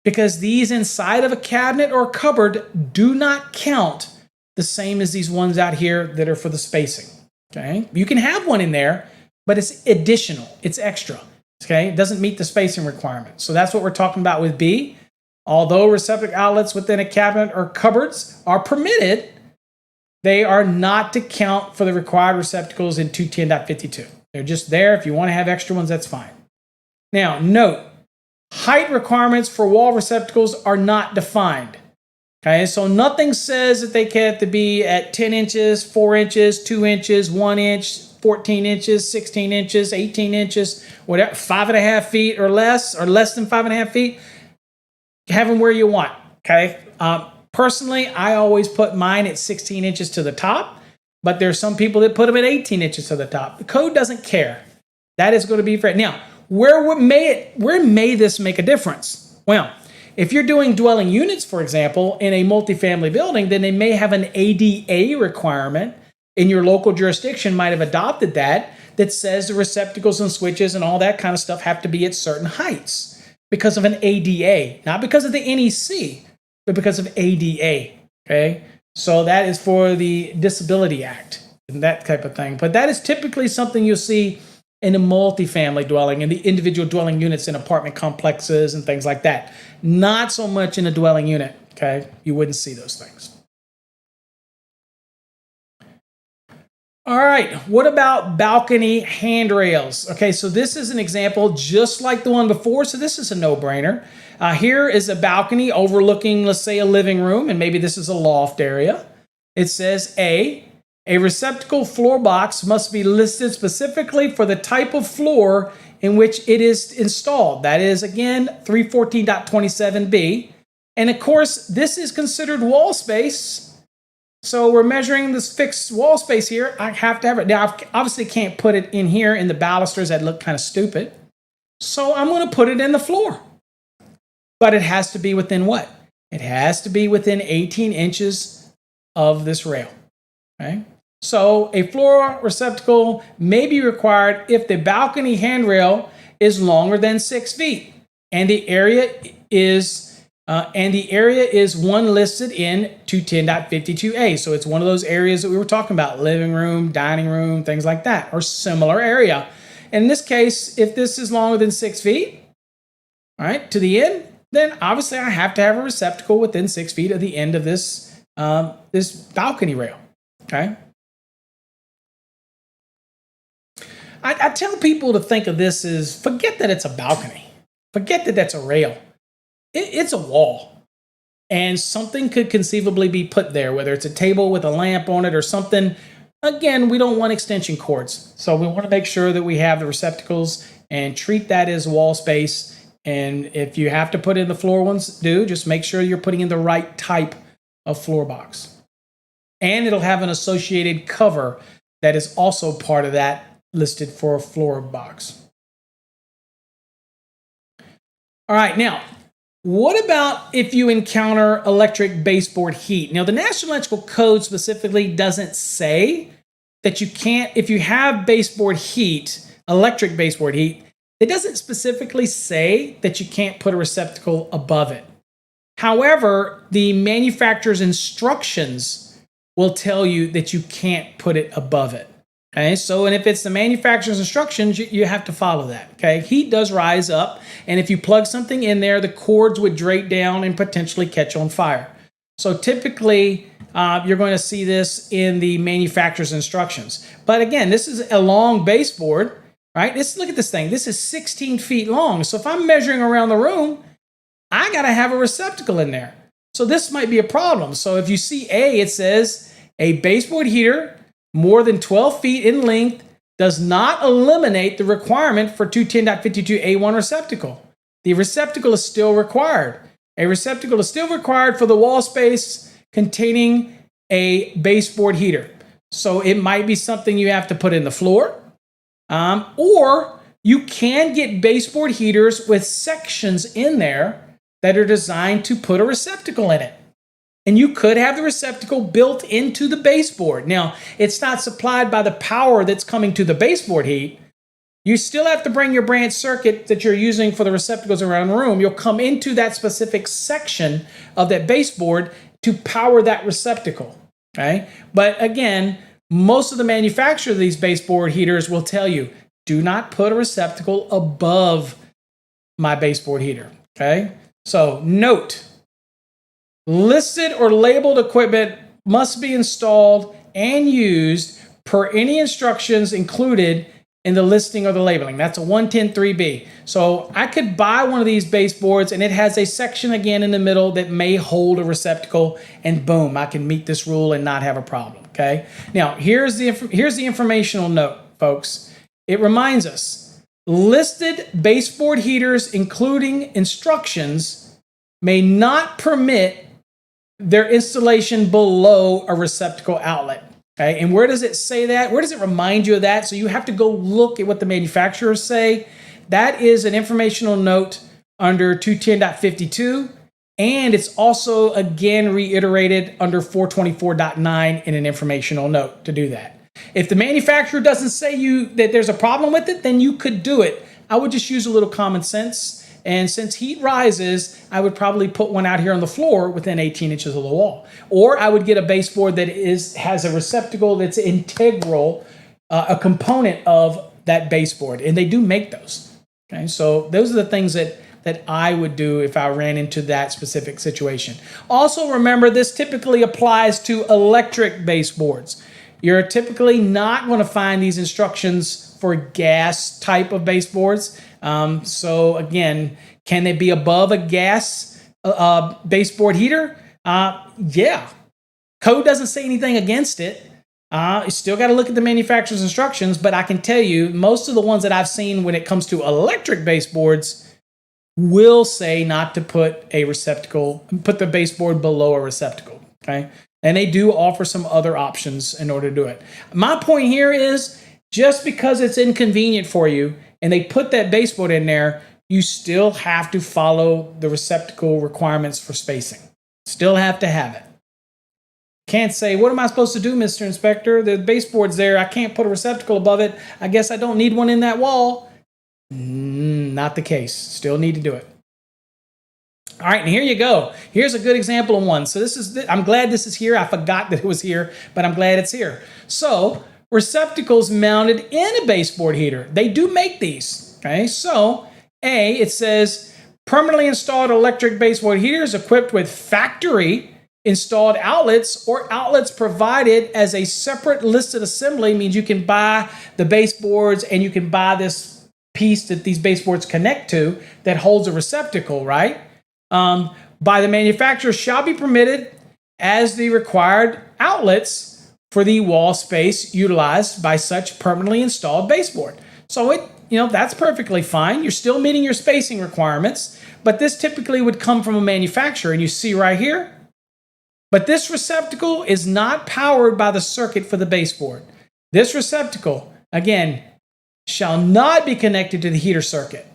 Because these inside of a cabinet or cupboard do not count the same as these ones out here that are for the spacing. Okay, you can have one in there, but it's additional, it's extra. Okay, it doesn't meet the spacing requirement. So that's what we're talking about with B. Although receptacle outlets within a cabinet or cupboards are permitted, they are not to count for the required receptacles in 210.52. They're just there. If you want to have extra ones, that's fine. Now, note, height requirements for wall receptacles are not defined. Okay, so nothing says that they have to be at 10 inches, 4 inches, 2 inches, 1 inch, 14 inches, 16 inches, 18 inches, whatever, 5.5 feet or less than 5.5 feet. Have them where you want. Okay. Personally, I always put mine at 16 inches to the top, but there's some people that put them at 18 inches to the top. The code doesn't care. That is going to be fair. Now, where may this make a difference? Well, if you're doing dwelling units, for example, in a multifamily building, then they may have an ADA requirement. In your local jurisdiction might have adopted that says the receptacles and switches and all that kind of stuff have to be at certain heights because of an ADA, not because of the NEC, but because of ADA, okay? So that is for the Disability Act and that type of thing. But that is typically something you'll see in a multifamily dwelling, in the individual dwelling units in apartment complexes and things like that. Not so much in a dwelling unit, okay? You wouldn't see those things. All right, what about balcony handrails? Okay, so this is an example just like the one before, so this is a no-brainer. Here is a balcony overlooking, let's say, a living room, and maybe this is a loft area. It says A receptacle floor box must be listed specifically for the type of floor in which it is installed. That is, again, 314.27b. And of course, this is considered wall space. So we're measuring this fixed wall space here. I have to have it. Now, I obviously can't put it in here in the balusters. That look kind of stupid. So I'm going to put it in the floor. But it has to be within what? It has to be within 18 inches of this rail. Okay? So a floor receptacle may be required if the balcony handrail is longer than 6 feet and the area is one listed in 210.52a. So it's one of those areas that we were talking about, living room, dining room, things like that, or similar area. In this case, if this is longer than 6 feet, all right, to the end, then obviously I have to have a receptacle within 6 feet of the end of this, this balcony rail, okay? I tell people to think of this as, forget that it's a balcony. Forget that that's a rail. It's a wall, and something could conceivably be put there, whether it's a table with a lamp on it or something. Again, we don't want extension cords, so we want to make sure that we have the receptacles and treat that as wall space. And if you have to put in the floor ones, just make sure you're putting in the right type of floor box. And it'll have an associated cover that is also part of that listed for a floor box. All right, now, what about if you encounter electric baseboard heat? Now, the National Electrical Code specifically doesn't say that you can't, if you have baseboard heat, electric baseboard heat, it doesn't specifically say that you can't put a receptacle above it. However, the manufacturer's instructions will tell you that you can't put it above it. Okay, so and if it's the manufacturer's instructions, you have to follow that. Okay, heat does rise up, and if you plug something in there, the cords would drape down and potentially catch on fire. So typically, you're going to see this in the manufacturer's instructions. But again, this is a long baseboard, right? Look at this thing. This is 16 feet long. So if I'm measuring around the room, I got to have a receptacle in there. So this might be a problem. So if you see A, it says a baseboard heater more than 12 feet in length does not eliminate the requirement for 210.52A1 receptacle. The receptacle is still required. A receptacle is still required for the wall space containing a baseboard heater. So it might be something you have to put in the floor, or You can get baseboard heaters with sections in there that are designed to put a receptacle in it. And you could have the receptacle built into the baseboard. Now, it's not supplied by the power that's coming to the baseboard heat. You still have to bring your branch circuit that you're using for the receptacles around the room. You'll come into that specific section of that baseboard to power that receptacle. Okay? But again, most of the manufacturers of these baseboard heaters will tell you, do not put a receptacle above my baseboard heater. Okay? So note, listed or labeled equipment must be installed and used per any instructions included in the listing or the labeling. That's a 110.3b. So I could buy one of these baseboards and it has a section again in the middle that may hold a receptacle, and boom, I can meet this rule and not have a problem. Okay. Now here's the informational note, folks. It reminds us, listed baseboard heaters, including instructions, may not permit their installation below a receptacle outlet. Okay, and where does it say that? Where does it remind you of that? So you have to go look at what the manufacturers say. That is an informational note under 210.52, and it's also again reiterated under 424.9 in an informational note to do that. If the manufacturer doesn't say that there's a problem with it, then you could do it. I would just use a little common sense. And since heat rises, I would probably put one out here on the floor within 18 inches of the wall. Or I would get a baseboard that has a receptacle that's integral, a component of that baseboard. And they do make those. Okay, so those are the things that I would do if I ran into that specific situation. Also remember, this typically applies to electric baseboards. You're typically not going to find these instructions for gas type of baseboards. So again, can they be above a gas baseboard heater? Yeah. Code doesn't say anything against it. You still got to look at the manufacturer's instructions, but I can tell you most of the ones that I've seen when it comes to electric baseboards will say not to put a receptacle, put the baseboard below a receptacle. Okay. And they do offer some other options in order to do it. My point here is, just because it's inconvenient for you and they put that baseboard in there, you still have to follow the receptacle requirements for spacing. Still have to have it. Can't say, what am I supposed to do, Mr. Inspector? The baseboard's there. I can't put a receptacle above it. I guess I don't need one in that wall. Not the case. Still need to do it. All right, and here you go. Here's a good example of one. So I'm glad this is here. I forgot that it was here, but I'm glad it's here. So receptacles mounted in a baseboard heater. They do make these. Okay, so it says permanently installed electric baseboard heaters equipped with factory installed outlets or outlets provided as a separate listed assembly. Means you can buy the baseboards and you can buy this piece that these baseboards connect to that holds a receptacle, right? By the manufacturer shall be permitted as the required outlets for the wall space utilized by such permanently installed baseboard. So that's perfectly fine. You're still meeting your spacing requirements, but this typically would come from a manufacturer, and you see right here. But this receptacle is not powered by the circuit for the baseboard. This receptacle, again, shall not be connected to the heater circuit.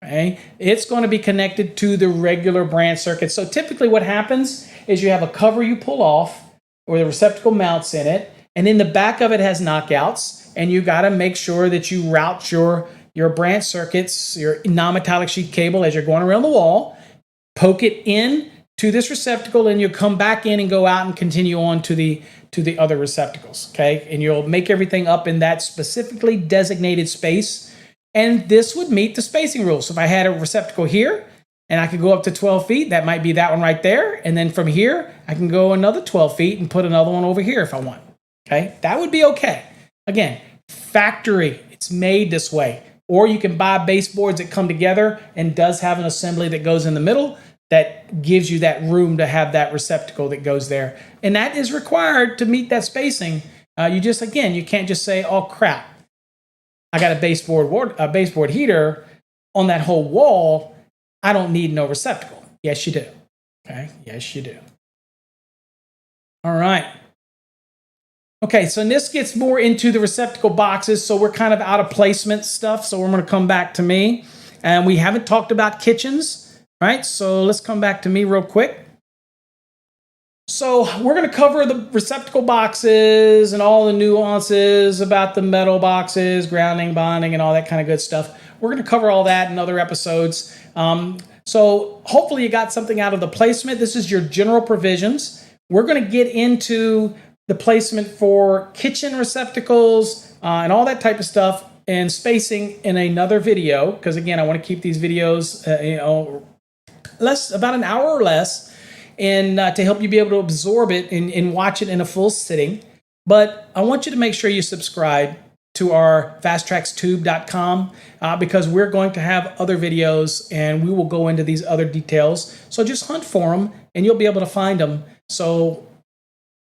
Okay? It's going to be connected to the regular branch circuit. So typically what happens is you have a cover you pull off where the receptacle mounts in it, and then the back of it has knockouts, and you got to make sure that you route your branch circuits, your non-metallic sheet cable as you're going around the wall, poke it in to this receptacle, and you come back in and go out and continue on to the other receptacles. Okay, and you'll make everything up in that specifically designated space. And this would meet the spacing rules. So if I had a receptacle here and I could go up to 12 feet, that might be that one right there. And then from here, I can go another 12 feet and put another one over here if I want. Okay, that would be okay. Again, factory, it's made this way. Or you can buy baseboards that come together and does have an assembly that goes in the middle that gives you that room to have that receptacle that goes there. And that is required to meet that spacing. You can't just say, oh crap, I got a baseboard heater on that whole wall. I don't need no receptacle. Yes, you do. Okay. Yes, you do. All right. Okay, so this gets more into the receptacle boxes, so we're kind of out of placement stuff, so we're going to come back to me. And we haven't talked about kitchens, right? So let's come back to me real quick. So we're going to cover the receptacle boxes and all the nuances about the metal boxes, grounding, bonding, and all that kind of good stuff. We're going to cover all that in other episodes. So hopefully you got something out of the placement. This is your general provisions. We're going to get into the placement for kitchen receptacles and all that type of stuff and spacing in another video, because again, I want to keep these videos about an hour or less, and to help you be able to absorb it and watch it in a full sitting. But I want you to make sure you subscribe to our fasttrackstube.com because we're going to have other videos and we will go into these other details. So just hunt for them and you'll be able to find them. So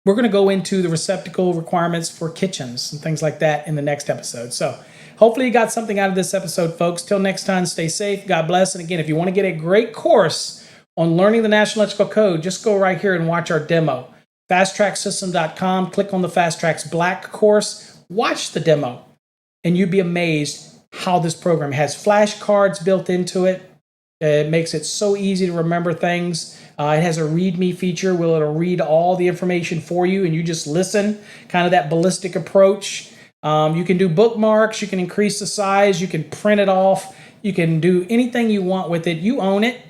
we're going to go into the receptacle requirements for kitchens and things like that in the next episode. So hopefully you got something out of this episode, folks. Till next time, stay safe. God bless. And again, if you want to get a great course on learning the National Electrical Code, just go right here and watch our demo. FastTrackSystem.com, click on the Fast Tracks Black course, watch the demo, and you'd be amazed how this program has flashcards built into it. It makes it so easy to remember things. It has a README feature where it'll read all the information for you and you just listen, kind of that ballistic approach. You can do bookmarks, you can increase the size, you can print it off, you can do anything you want with it. You own it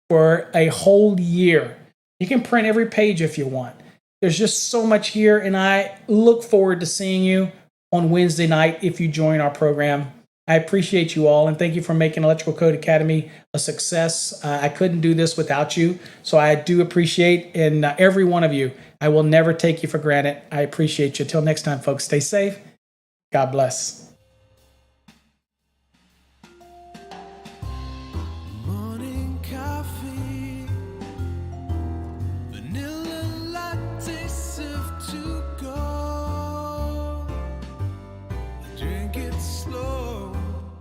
for a whole year. You can print every page if you want. There's just so much here, and I look forward to seeing you on Wednesday night if you join our program. I appreciate you all, and thank you for making Electrical Code Academy a success. I couldn't do this without you, so I do appreciate and every one of you. I will never take you for granted. I appreciate you. Till next time, folks, stay safe. God bless.